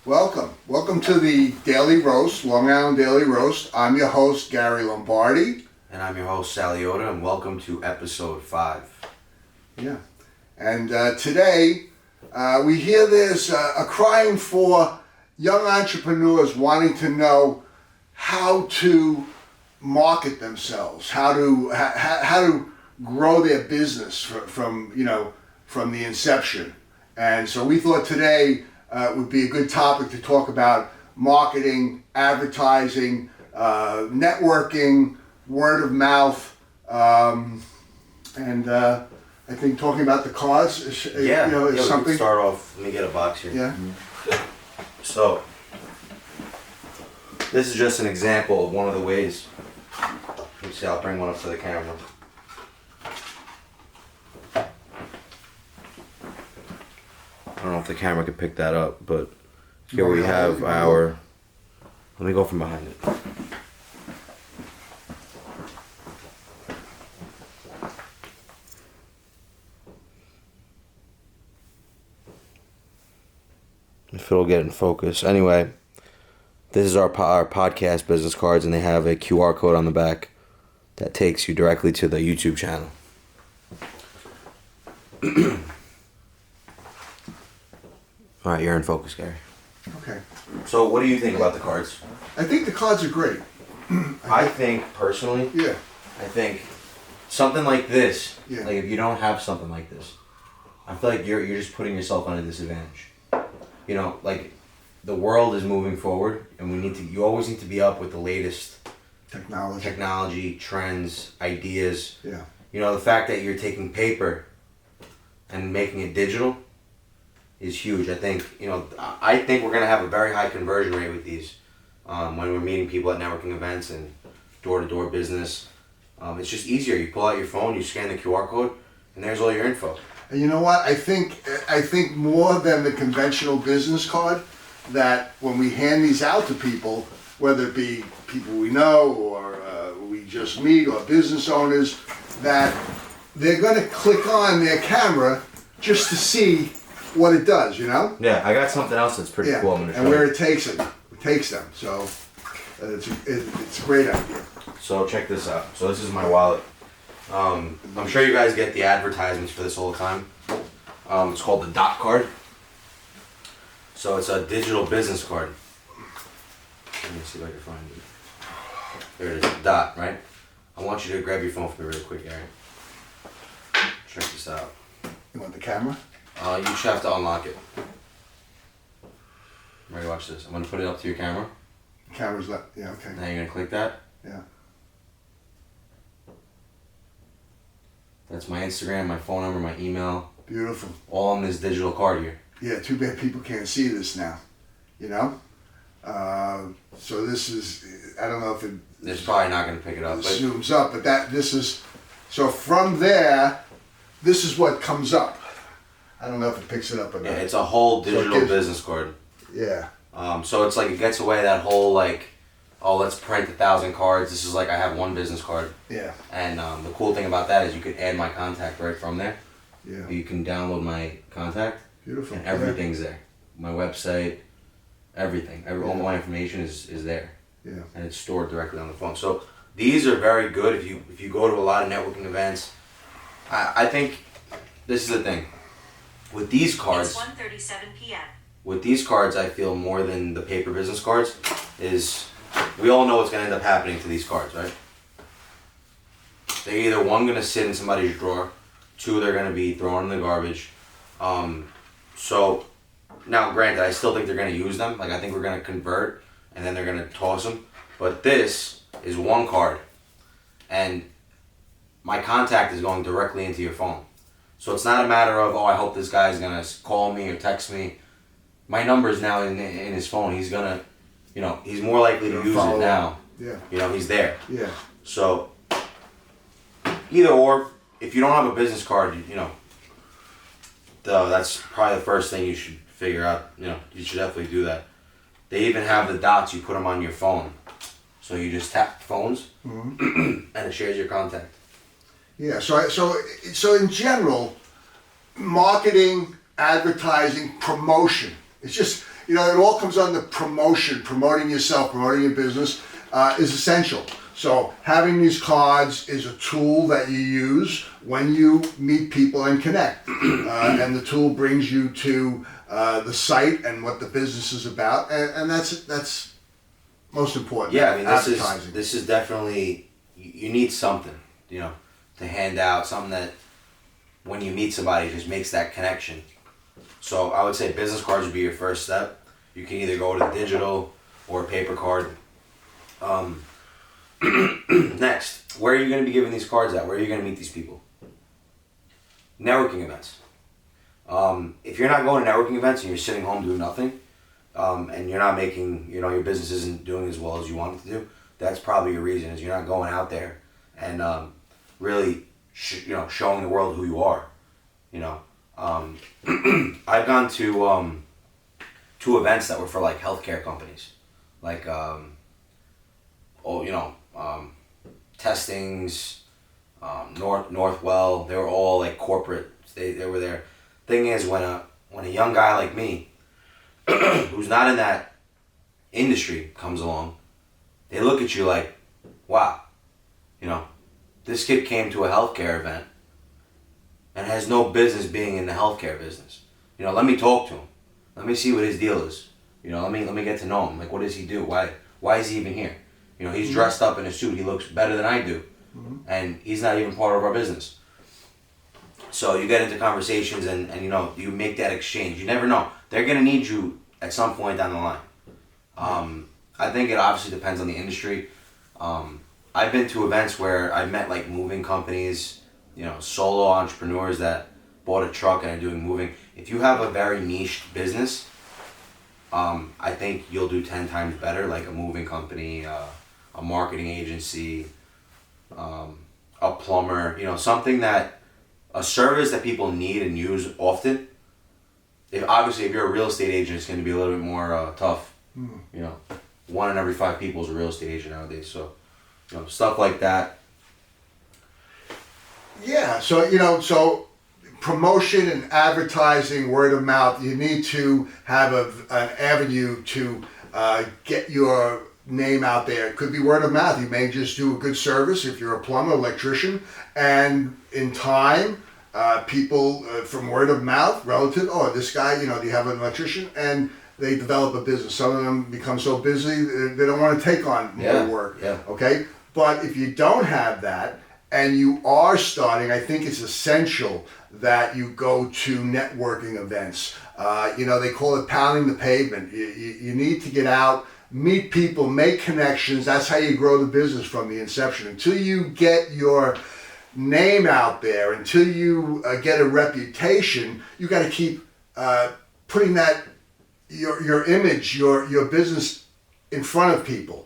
Welcome to the Daily Roast, Long Island Daily Roast. I'm your host, Gary Lombardi. And I'm your host, Sally Yoda, and welcome to episode 5. Yeah. And today, we hear there's a crying for young entrepreneurs wanting to know how to market themselves, how to grow their business from the inception. And so we thought today would be a good topic to talk about marketing, advertising, networking, word of mouth, and I think talking about the cards is we something. can start off. Let me get a box here. Yeah. So, this is just an example of one of the ways. Let me see, I'll bring one up to the camera. I don't know if the camera can pick that up, but here we have our. Let me go from behind it. If it'll get in focus. Anyway, this is our podcast business cards, and they have a QR code on the back that takes you directly to the YouTube channel. All right, you're in focus, Gary. Okay. So, what do you think about the cards? I think the cards are great. I think personally, Yeah. I think something like this. Yeah. Like if you don't have something like this, I feel like you're just putting yourself at a disadvantage. You know, like the world is moving forward, and you always need to be up with the latest technology, trends, ideas. Yeah. You know, the fact that you're taking paper and making it digital is huge. I think we're gonna have a very high conversion rate with these when we're meeting people at networking events and door-to-door business. It's just easier. You pull out your phone, you scan the QR code, and there's all your info. And you know what? I think more than the conventional business card, that when we hand these out to people, whether it be people we know or we just meet or business owners, that they're going to click on their camera just to see what it does, you know? Yeah, I got something else that's pretty cool. I'm gonna show and where you. it takes them. So it's a great idea. So check this out. So this is my wallet. I'm sure you guys get the advertisements for this all the time. It's called the Dot Card. So it's a digital business card. Let me see if I can find it. There it is, Dot, right? I want you to grab your phone for me real quick, Gary. Check this out. You want the camera? You just have to unlock it. Ready, watch this. I'm going to put it up to your camera. The camera's left. Yeah, okay. Now you're going to click that. Yeah. That's my Instagram, my phone number, my email. Beautiful. All on this digital card here. Yeah, too bad people can't see this now, you know? So this is, I don't know if it... It's probably not going to pick it up. Zooms up, but so from there, this is what comes up. I don't know if it picks it up or not. Yeah, it's a whole digital business card. Yeah. So it's like, it gets away that whole like, oh, let's print 1,000 cards. This is like, I have one business card. Yeah. And the cool thing about that is you can add my contact right from there. Yeah. You can download my contact. Beautiful. And everything's there. My website, everything. All my information is there. Yeah. And it's stored directly on the phone. So these are very good if you go to a lot of networking events. I think this is the thing. With these cards, it's 1:37 p.m. With these cards, I feel more than the paper business cards is we all know what's going to end up happening to these cards, right? They're either one, going to sit in somebody's drawer, two, they're going to be thrown in the garbage. So now, granted, I still think they're going to use them. Like, I think we're going to convert and then they're going to toss them. But this is one card, and my contact is going directly into your phone. So it's not a matter of, oh, I hope this guy's going to call me or text me. My number is now in his phone. He's going to, he's more likely to use it now. Yeah. He's there. Yeah. So either or, if you don't have a business card, that's probably the first thing you should figure out. You should definitely do that. They even have the dots. You put them on your phone. So you just tap phones, and it shares your contact. Yeah, so in general, marketing, advertising, promotion, it's you know, it all comes under promotion. Promoting yourself, promoting your business is essential. So having these cards is a tool that you use when you meet people and connect. And the tool brings you to the site and what the business is about, and that's most important. Yeah, I mean, advertising. this is definitely, you need something, you know, to hand out, something that when you meet somebody just makes that connection. So I would say business cards would be your first step. You can either go to digital or paper card. Next, where are you going to be giving these cards at? Where are you going to meet these people? Networking events. If you're not going to networking events and you're sitting home doing nothing, and you're not making, you know, your business isn't doing as well as you want it to do, that's probably your reason, is you're not going out there and really, showing the world who you are. You know, I've gone to two events that were for like healthcare companies, like Testings, Northwell. They were all like corporate. They were there. Thing is, when a young guy like me, who's not in that industry, comes along, they look at you like, wow, you know, this kid came to a healthcare event and has no business being in the healthcare business. You know, let me talk to him. Let me see what his deal is. You know, let me get to know him. Like, what does he do? Why is he even here? You know, he's dressed up in a suit. He looks better than I do. And he's not even part of our business. So you get into conversations and you know, you make that exchange. You never know. They're going to need you at some point down the line. I think it obviously depends on the industry. I've been to events where I've met like moving companies, you know, solo entrepreneurs that bought a truck and are doing moving. If you have a very niche business, I think you'll do 10 times better, like a moving company, a marketing agency, a plumber, you know, a service that people need and use often. If you're a real estate agent, it's going to be a little bit more tough. You know, 1 in every 5 people is a real estate agent nowadays. So, you know, stuff like that. Yeah, so promotion and advertising, word of mouth, you need to have an avenue to get your name out there. It could be word of mouth. You may just do a good service if you're a plumber, electrician, and in time, people from word of mouth, relative, oh, this guy, you know, do you have an electrician? And they develop a business. Some of them become so busy they don't want to take on more work. Yeah. Okay? But if you don't have that and you are starting, I think it's essential that you go to networking events. You know, they call it pounding the pavement. You need to get out, meet people, make connections. That's how you grow the business from the inception. Until you get your name out there, until you get a reputation, you got to keep putting that your image, your business in front of people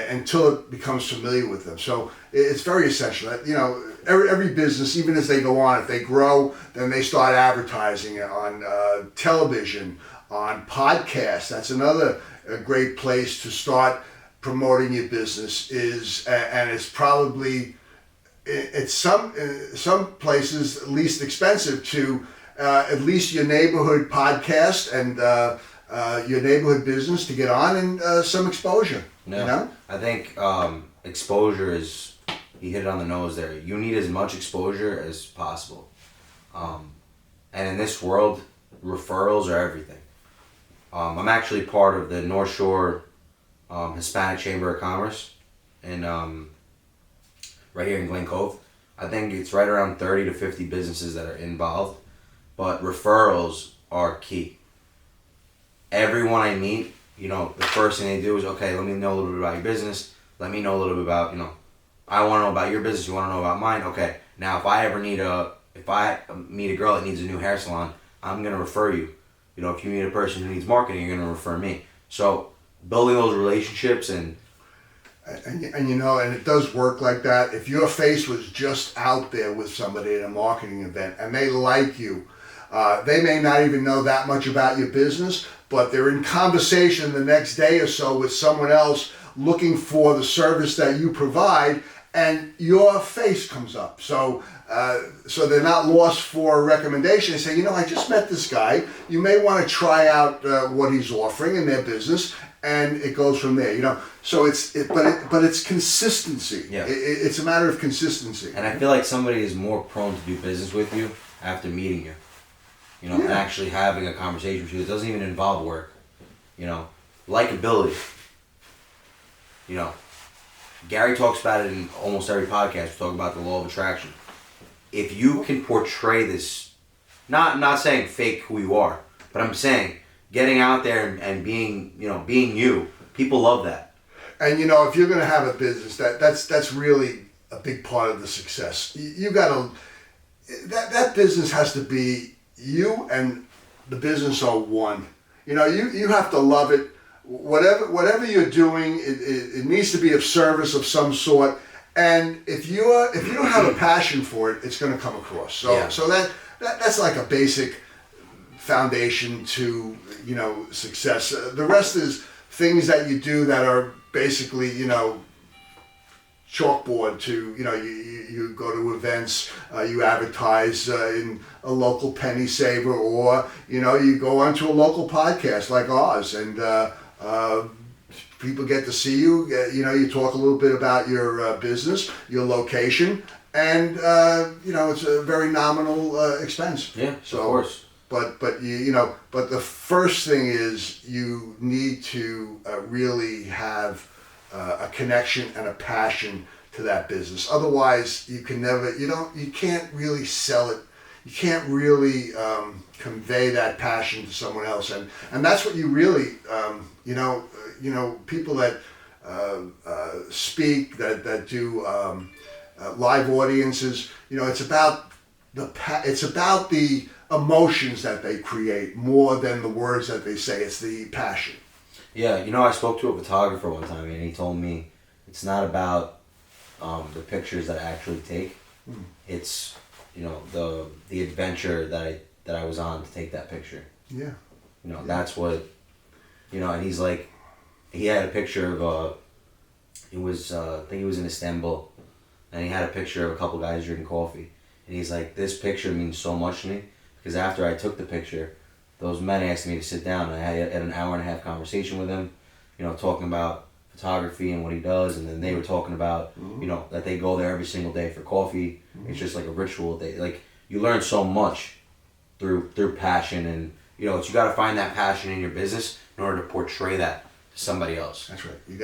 until it becomes familiar with them. So it's very essential. You know, every business, even as they go on, if they grow, then they start advertising on television, on podcasts. That's another great place to start promoting your business. And it's probably it's some places least expensive to at least your neighborhood podcast and your neighborhood business to get on and some exposure. No, you know? I think exposure is, you hit it on the nose there. You need as much exposure as possible. And in this world, referrals are everything. I'm actually part of the North Shore Hispanic Chamber of Commerce in right here in Glen Cove. I think it's right around 30 to 50 businesses that are involved, but referrals are key. Everyone I meet, you know, the first thing they do is, okay, let me know a little bit about your business. Let me know a little bit about, you know, I want to know about your business. You want to know about mine? Okay. Now, if I meet a girl that needs a new hair salon, I'm going to refer you. You know, if you meet a person who needs marketing, you're going to refer me. So building those relationships and you know, and it does work like that. If your face was just out there with somebody at a marketing event and they like you, they may not even know that much about your business, but they're in conversation the next day or so with someone else looking for the service that you provide, and your face comes up. So they're not lost for a recommendation. They say, I just met this guy. You may want to try out what he's offering in their business, and it goes from there. So but it's consistency. Yeah. It's a matter of consistency. And I feel like somebody is more prone to do business with you after meeting you. And actually having a conversation with you. It doesn't even involve work. Likability. Gary talks about it in almost every podcast. We talk about the law of attraction. If you can portray this, not saying fake who you are, but I'm saying getting out there and being you, people love that. And if you're going to have a business, that's really a big part of the success. You got to that business has to be you and the business are one. You have to love it. Whatever you're doing, it needs to be of service of some sort. And if you don't have a passion for it, it's going to come across. So that's like a basic foundation to success. The rest is things that you do that are basically chalkboard to you go to events, you advertise in a local penny saver, or you go onto a local podcast like ours, and people get to see you. You talk a little bit about your business, your location, and it's a very nominal expense. Yeah, so, of course. But but the first thing is you need to really have a connection and a passion to that business. Otherwise, you can't really sell it. You can't really convey that passion to someone else, and that's what you really people that speak, that do live audiences. It's about the emotions that they create more than the words that they say. It's the passion. Yeah, I spoke to a photographer one time, and he told me it's not about the pictures that I actually take. It's the adventure that I was on to take that picture. Yeah. That's what and he's like, he had a picture of I think he was in Istanbul, and he had a picture of a couple guys drinking coffee, and he's like, this picture means so much to me because after I took the picture, those men asked me to sit down, and I had an hour and a half conversation with him, talking about photography and what he does, and then they were talking about that they go there every single day for coffee. It's just like a ritual. You learn so much through passion, and you got to find that passion in your business in order to portray that to somebody else. That's right. You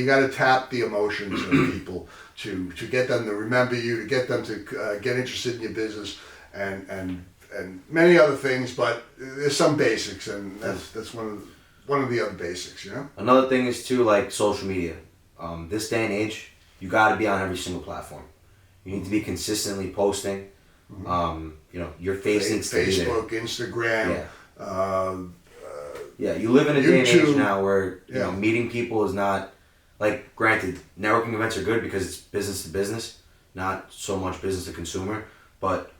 got to tap the emotions of people to get them to remember you, to get them to get interested in your business, and many other things. But there's some basics, and that's one of the other basics. Another thing is too, like social media. This day and age, you got to be on every single platform. You need to be consistently posting. Your face needs to be there. Facebook, Instagram. Yeah. You live in a day and YouTube. age now where meeting people is not, like, granted, networking events are good because it's business to business, not so much business to consumer. But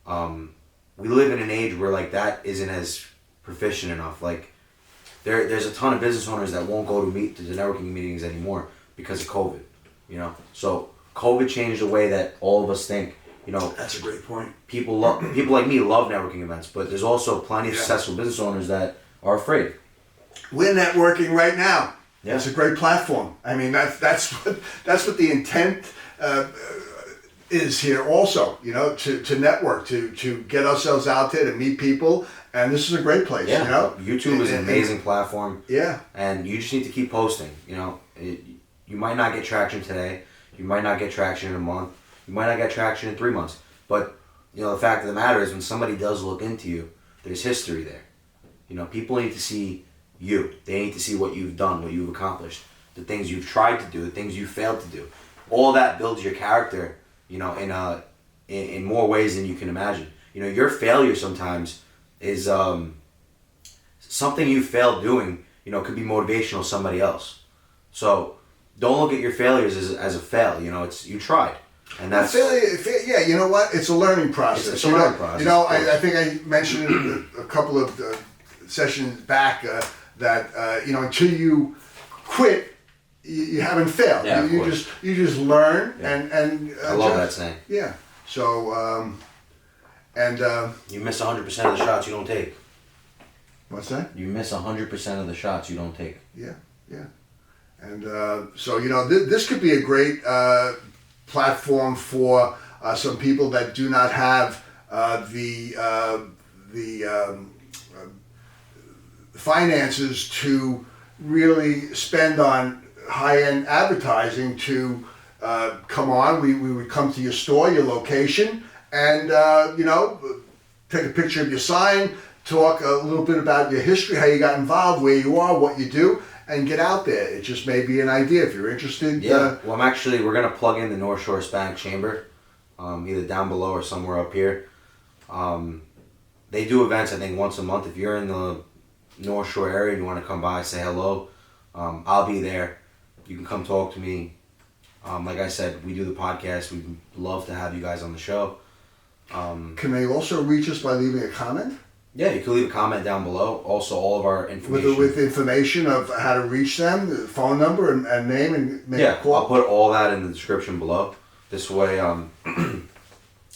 we live in an age where that isn't as proficient enough. There's a ton of business owners that won't go to the networking meetings anymore because of COVID. So COVID changed the way that all of us think. That's a great point. People like me love networking events, but there's also plenty of successful business owners that are afraid. We're networking right now. Yeah. It's a great platform. I mean, that's what the intent is here. Also, to network, to get ourselves out there, to meet people, and this is a great place. Yeah. YouTube is an amazing platform. Yeah. And you just need to keep posting. You might not get traction today. You might not get traction in a month. You might not get traction in 3 months. But, the fact of the matter is when somebody does look into you, there's history there. People need to see you. They need to see what you've done, what you've accomplished, the things you've tried to do, the things you failed to do. All that builds your character, in more ways than you can imagine. Your failure sometimes is something you failed doing, could be motivational to somebody else. So don't look at your failures as a fail. You tried. And that's failure. You know what? It's a learning process. It's a learning process. I think I mentioned in a couple of sessions back that until you quit, you haven't failed. Yeah, you just learn Yeah. and I love that saying. Yeah. So You miss 100% of the shots you don't take. what's that? You miss 100% of the shots you don't take. Yeah, yeah. And so this could be a great platform for some people that do not have the finances to really spend on high-end advertising to come on. We would come to your store, your location, and take a picture of your sign, talk a little bit about your history, how you got involved, where you are, what you do, and get out there. It just may be an idea if you're interested. Yeah, well, we're going to plug in the North Shore Hispanic Chamber, either down below or somewhere up here. They do events, I think, once a month. If you're in the North Shore area and you want to come by, say hello, I'll be there. You can come talk to me. Like I said, we do the podcast. We'd love to have you guys on the show. Can they also reach us by leaving a comment? Yeah, you can leave a comment down below. Also, all of our information. With information of how to reach them, the phone number and name, and make a call? I'll put all that in the description below. This way,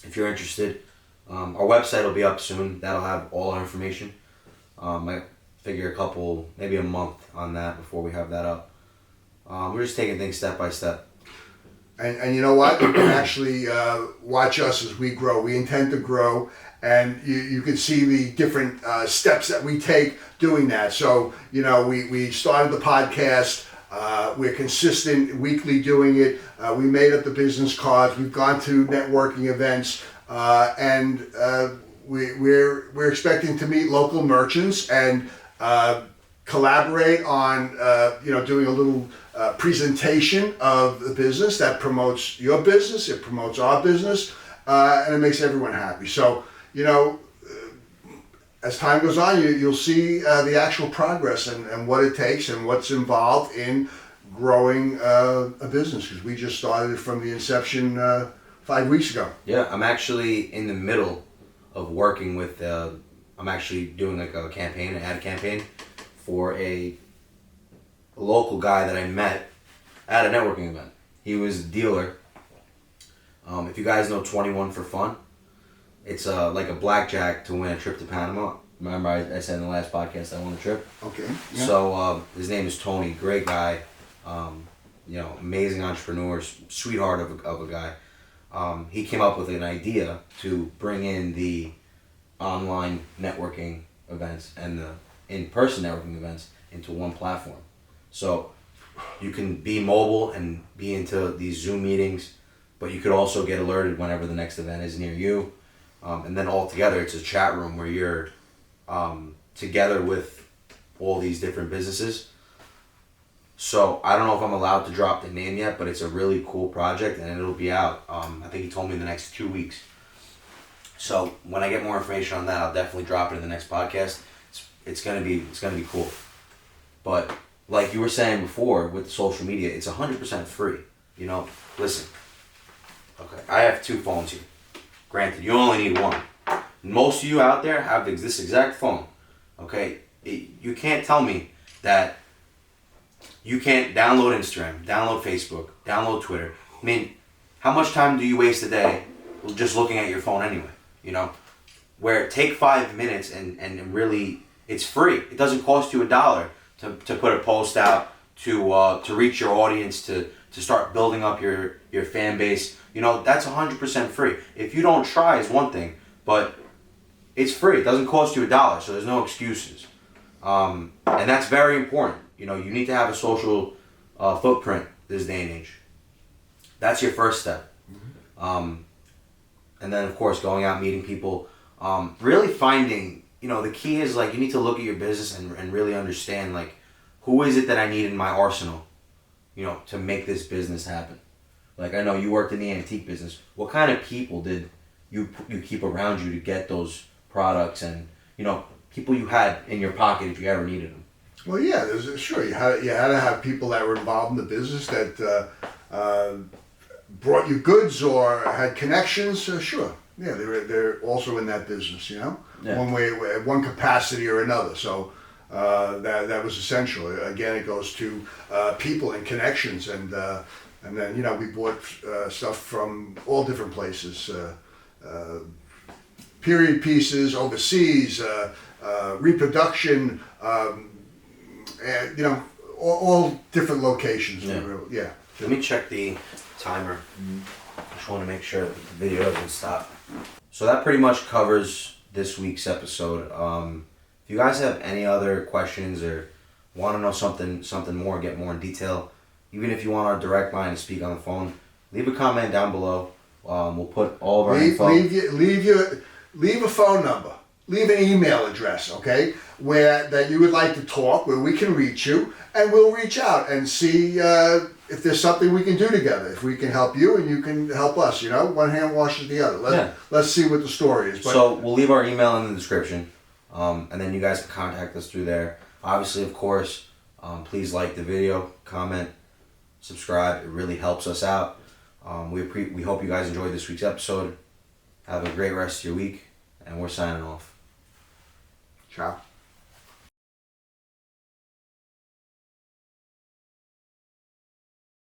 if you're interested, our website will be up soon. That'll have all our information. I figure maybe a month on that before we have that up. We're just taking things step by step. And you know what? You can actually watch us as we grow. We intend to grow, and you can see the different steps that we take doing that. So, we started the podcast. We're consistent, weekly doing it. We made up the business cards. We've gone to networking events, and we're expecting to meet local merchants and collaborate on doing a little presentation of the business that promotes your business, it promotes our business, and it makes everyone happy. So as time goes on, you'll see the actual progress and what it takes and what's involved in growing a business, because we just started from the inception 5 weeks ago. Yeah, I'm actually in the middle of working with I'm actually doing like a campaign, an ad campaign for a local guy that I met at a networking event. He was a dealer. If you guys know 21 for Fun, it's like a blackjack to win a trip to Panama. Remember I said in the last podcast I won a trip? Okay. Yeah. So his name is Tony, great guy, amazing entrepreneur, sweetheart of a guy. He came up with an idea to bring in the online networking events and the in-person networking events into one platform. So you can be mobile and be into these Zoom meetings, but you could also get alerted whenever the next event is near you. And then all together, it's a chat room where you're together with all these different businesses. So I don't know if I'm allowed to drop the name yet, but it's a really cool project and it'll be out. I think he told me in the next 2 weeks. So when I get more information on that, I'll definitely drop it in the next podcast. It's gonna be cool. But like you were saying before with social media, it's 100% free. Listen. Okay, I have 2 phones here. Granted, you only need one. Most of you out there have this exact phone. Okay, you can't tell me that you can't download Instagram, download Facebook, download Twitter. I mean, how much time do you waste a day just looking at your phone anyway? Where take 5 minutes and really, it's free. It doesn't cost you $1 to put a post out, to reach your audience, to start building up your fan base. That's 100% free. If you don't try is one thing, but it's free. It doesn't cost you $1, so there's no excuses. And that's very important. You need to have a social footprint this day and age. That's your first step. Mm-hmm. And then, of course, going out, meeting people. Really finding, the key is, you need to look at your business and really understand, who is it that I need in my arsenal, to make this business happen. I know you worked in the antique business. What kind of people did you keep around you to get those products and, people you had in your pocket if you ever needed them? Well, yeah, sure. You had to have people that were involved in the business that brought you goods or had connections. Sure. Yeah, they're also in that business, Yeah. one way, one capacity or another. So that was essential. Again, it goes to people and connections, and then we bought stuff from all different places, period pieces overseas, reproduction, and all different locations. Yeah. Let me check the timer. I just want to make sure that the video doesn't stop. So that pretty much covers this week's episode. If you guys have any other questions or want to know something more, get more in detail, even if you want our direct line to speak on the phone, leave a comment down below. We'll put all of our info. Leave a phone number. Leave an email address, okay, where that you would like to talk, where we can reach you, and we'll reach out and see if there's something we can do together. If we can help you and you can help us, one hand washes the other. Let's see what the story is. But so we'll leave our email in the description, and then you guys can contact us through there. Obviously, of course, please like the video, comment, subscribe. It really helps us out. We hope you guys enjoyed this week's episode. Have a great rest of your week, and we're signing off. Ciao.